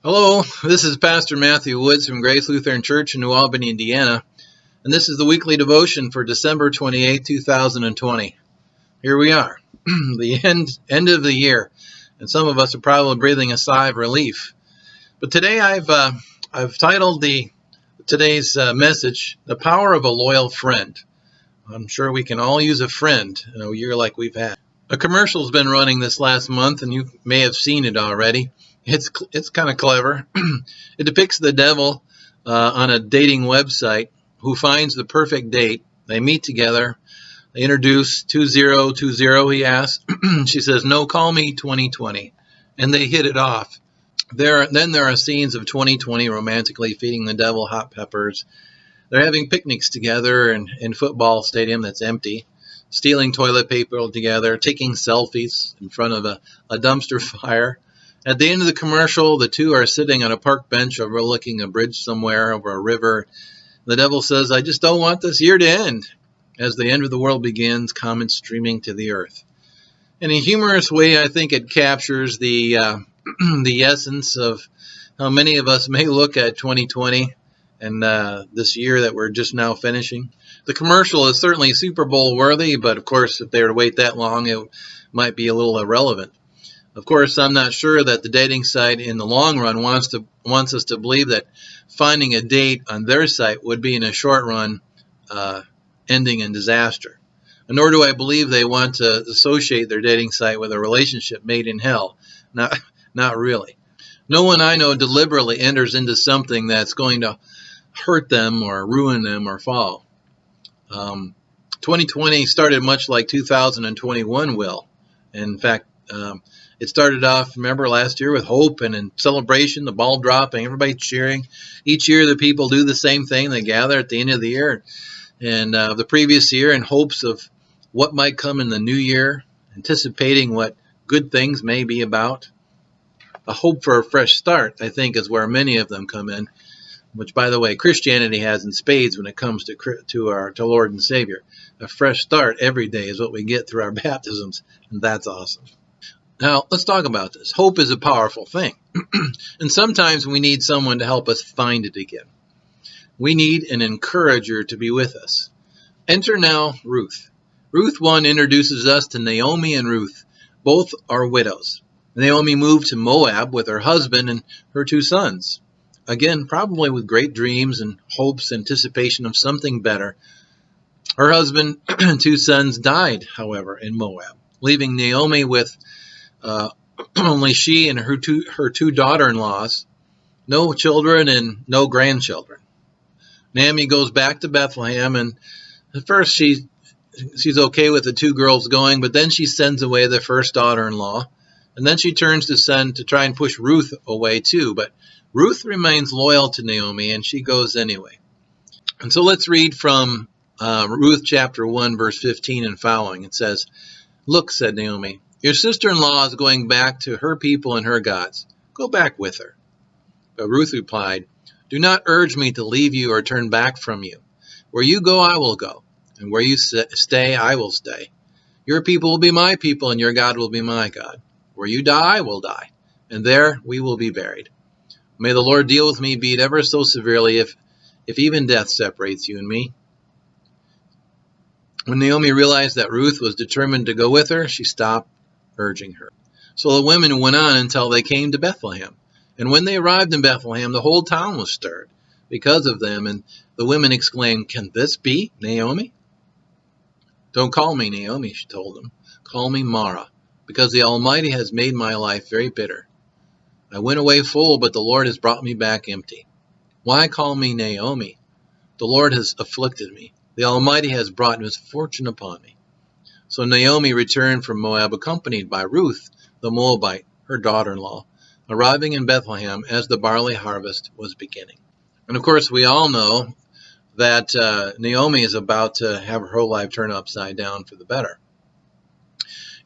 Hello, this is Pastor Matthew Woods from Grace Lutheran Church in New Albany, Indiana, and this is the weekly devotion for December 28, 2020. Here we are, the end of the year, and some of us are probably breathing a sigh of relief. But today I've titled today's message, "The Power of a Loyal Friend." I'm sure we can all use a friend in a year like we've had. A commercial's been running this last month, and you may have seen it already. It's kind of clever. It depicts the devil on a dating website who finds the perfect date. They meet together. They introduce 2020, he asks. She says, "No, call me 2020." And they hit it off. Then there are scenes of 2020 romantically feeding the devil hot peppers. They're having picnics together in football stadium that's empty, stealing toilet paper together, taking selfies in front of a dumpster fire. At the end of the commercial, the two are sitting on a park bench overlooking a bridge somewhere over a river. The devil says, "I just don't want this year to end." As the end of the world begins, comments streaming to the earth. In a humorous way, I think it captures the essence of how many of us may look at 2020 and this year that we're just now finishing. The commercial is certainly Super Bowl worthy, but of course, if they were to wait that long, it might be a little irrelevant. Of course, I'm not sure that the dating site in the long run wants us to believe that finding a date on their site would be in a short run ending in disaster. Nor do I believe they want to associate their dating site with a relationship made in hell. Not really. No one I know deliberately enters into something that's going to hurt them or ruin them or fall. 2020 started much like 2021 will. In fact, it started off, remember, last year with hope and in celebration, the ball dropping, everybody cheering. Each year the people do the same thing. They gather at the end of the year and the previous year in hopes of what might come in the new year, anticipating what good things may be about. A hope for a fresh start, I think, is where many of them come in, which, by the way, Christianity has in spades when it comes to our Lord and Savior. A fresh start every day is what we get through our baptisms, and that's awesome. Now, let's talk about this. Hope is a powerful thing, and sometimes we need someone to help us find it again. We need an encourager to be with us. Enter now Ruth. Ruth 1 introduces us to Naomi and Ruth. Both are widows. Naomi moved to Moab with her husband and her two sons. Again, probably with great dreams and hopes, anticipation of something better. Her husband and two sons died, however, in Moab, leaving Naomi with only she and her two daughter-in-laws, no children and no grandchildren. Naomi goes back to Bethlehem, and at first she's okay with the two girls going, but then she sends away the first daughter-in-law, and then she turns to try and push Ruth away too, but Ruth remains loyal to Naomi, and she goes anyway. And so let's read from Ruth chapter 1, verse 15 and following. It says, "Look," said Naomi, "your sister-in-law is going back to her people and her gods. Go back with her." But Ruth replied, "Do not urge me to leave you or turn back from you. Where you go, I will go, and where you stay, I will stay. Your people will be my people, and your God will be my God. Where you die, I will die, and there we will be buried. May the Lord deal with me, be it ever so severely, if even death separates you and me." When Naomi realized that Ruth was determined to go with her, she stopped urging her. So the women went on until they came to Bethlehem. And when they arrived in Bethlehem, the whole town was stirred because of them, and the women exclaimed, "Can this be Naomi?" "Don't call me Naomi," she told them. "Call me Mara, because the Almighty has made my life very bitter. I went away full, but the Lord has brought me back empty. Why call me Naomi? The Lord has afflicted me. The Almighty has brought misfortune upon me." So Naomi returned from Moab, accompanied by Ruth the Moabite, her daughter-in-law, arriving in Bethlehem as the barley harvest was beginning. And of course, we all know that Naomi is about to have her whole life turn upside down for the better.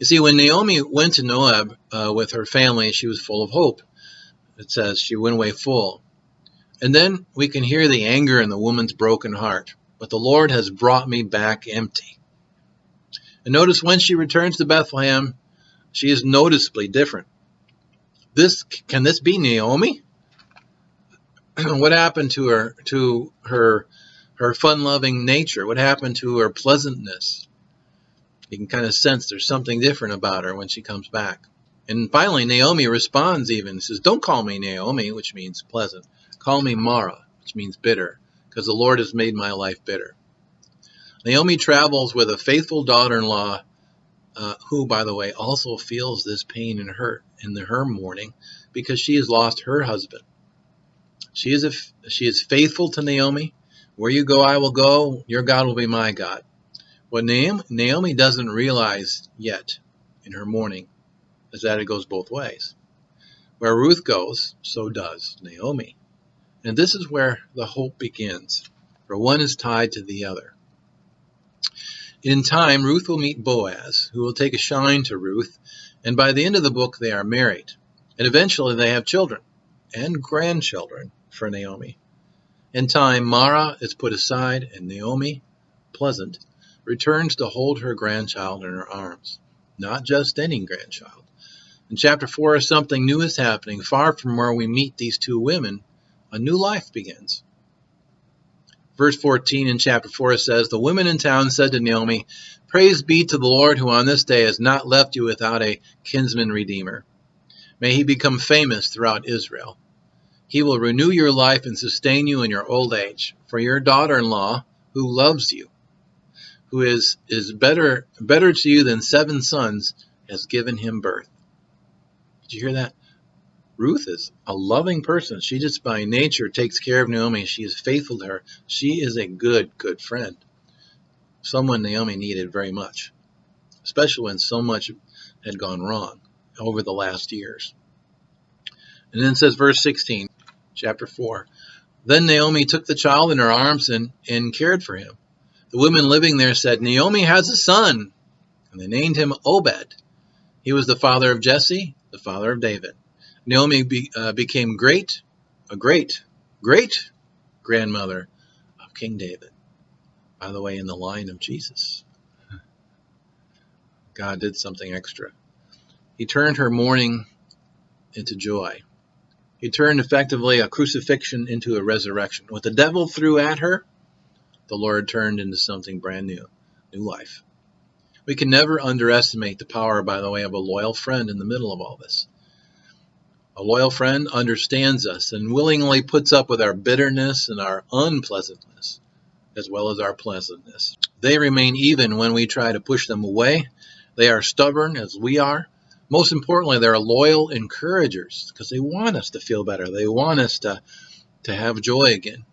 You see, when Naomi went to Moab with her family, she was full of hope. It says she went away full. And then we can hear the anger in the woman's broken heart. But the Lord has brought me back empty. And notice when she returns to Bethlehem, she is noticeably different. Can this be Naomi? What happened to her fun-loving nature? What happened to her pleasantness? You can kind of sense there's something different about her when she comes back. And finally, Naomi responds even, says, "Don't call me Naomi," which means pleasant. "Call me Mara," which means bitter, because the Lord has made my life bitter. Naomi travels with a faithful daughter-in-law who, by the way, also feels this pain and hurt in her mourning because she has lost her husband. She is faithful to Naomi. "Where you go, I will go. Your God will be my God." What Naomi doesn't realize yet in her mourning is that it goes both ways. Where Ruth goes, so does Naomi. And this is where the hope begins, for one is tied to the other. In time, Ruth will meet Boaz, who will take a shine to Ruth, and by the end of the book, they are married. And eventually, they have children and grandchildren for Naomi. In time, Mara is put aside, and Naomi, pleasant, returns to hold her grandchild in her arms. Not just any grandchild. In chapter 4, something new is happening. Far from where we meet these two women, a new life begins. Verse 14 in chapter 4 says, "The women in town said to Naomi, 'Praise be to the Lord who on this day has not left you without a kinsman redeemer. May he become famous throughout Israel. He will renew your life and sustain you in your old age. For your daughter-in-law, who loves you, who is better to you than 7 sons, has given him birth.'" Did you hear that? Ruth is a loving person. She just by nature takes care of Naomi. She is faithful to her. She is a good friend. Someone Naomi needed very much, especially when so much had gone wrong over the last years. And then it says, verse 16, chapter 4, "Then Naomi took the child in her arms and cared for him. The women living there said, 'Naomi has a son.' And they named him Obed. He was the father of Jesse, the father of David. Naomi became a great grandmother of King David. By the way, in the line of Jesus. God did something extra. He turned her mourning into joy. He turned effectively a crucifixion into a resurrection. What the devil threw at her, the Lord turned into something brand new life. We can never underestimate the power, by the way, of a loyal friend in the middle of all this. A loyal friend understands us and willingly puts up with our bitterness and our unpleasantness, as well as our pleasantness. They remain even when we try to push them away. They are stubborn as we are. Most importantly, they're loyal encouragers because they want us to feel better. They want us to have joy again.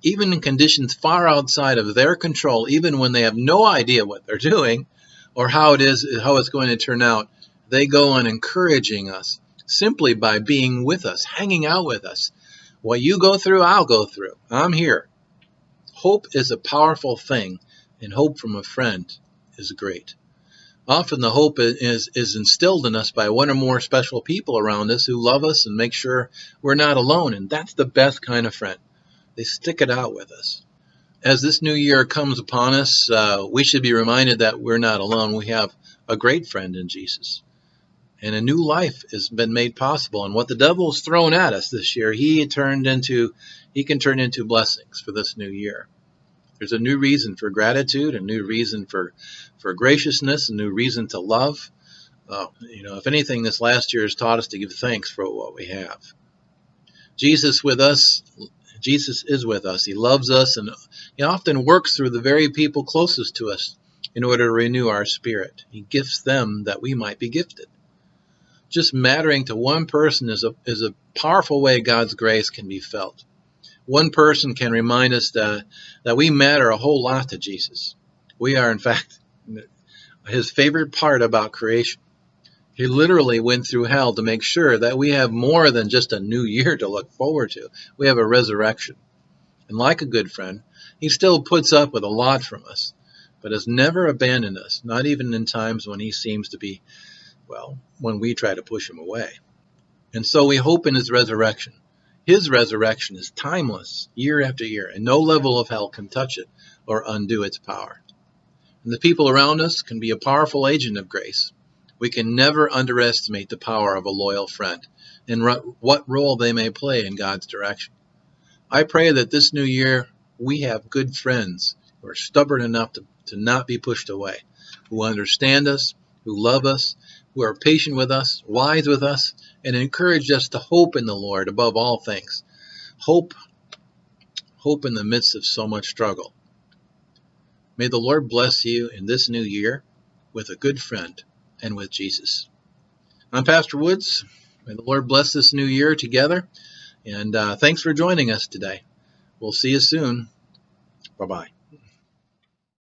Even in conditions far outside of their control, even when they have no idea what they're doing or how it's going to turn out, they go on encouraging us simply by being with us, hanging out with us. What you go through, I'll go through. I'm here. Hope is a powerful thing, and hope from a friend is great. Often the hope is instilled in us by one or more special people around us who love us and make sure we're not alone, and that's the best kind of friend. They stick it out with us. As this new year comes upon us, we should be reminded that we're not alone. We have a great friend in Jesus. And a new life has been made possible. And what the devil has thrown at us this year, he can turn into blessings for this new year. There's a new reason for gratitude, a new reason for graciousness, a new reason to love. If anything, this last year has taught us to give thanks for what we have. Jesus is with us. He loves us, and he often works through the very people closest to us in order to renew our spirit. He gifts them that we might be gifted. Just mattering to one person is a powerful way God's grace can be felt. One person can remind us that we matter a whole lot to Jesus. We are, in fact, his favorite part about creation. He literally went through hell to make sure that we have more than just a new year to look forward to. We have a resurrection. And like a good friend, he still puts up with a lot from us, but has never abandoned us, not even in times when he seems to be, when we try to push him away. And so we hope in his resurrection. His resurrection is timeless, year after year, and no level of hell can touch it or undo its power. And the people around us can be a powerful agent of grace. We can never underestimate the power of a loyal friend and what role they may play in God's direction. I pray that this new year we have good friends who are stubborn enough to not be pushed away, who understand us, who love us, who are patient with us, wise with us, and encourage us to hope in the Lord above all things. Hope in the midst of so much struggle. May the Lord bless you in this new year with a good friend and with Jesus. I'm Pastor Woods. May the Lord bless this new year together. And thanks for joining us today. We'll see you soon. Bye-bye.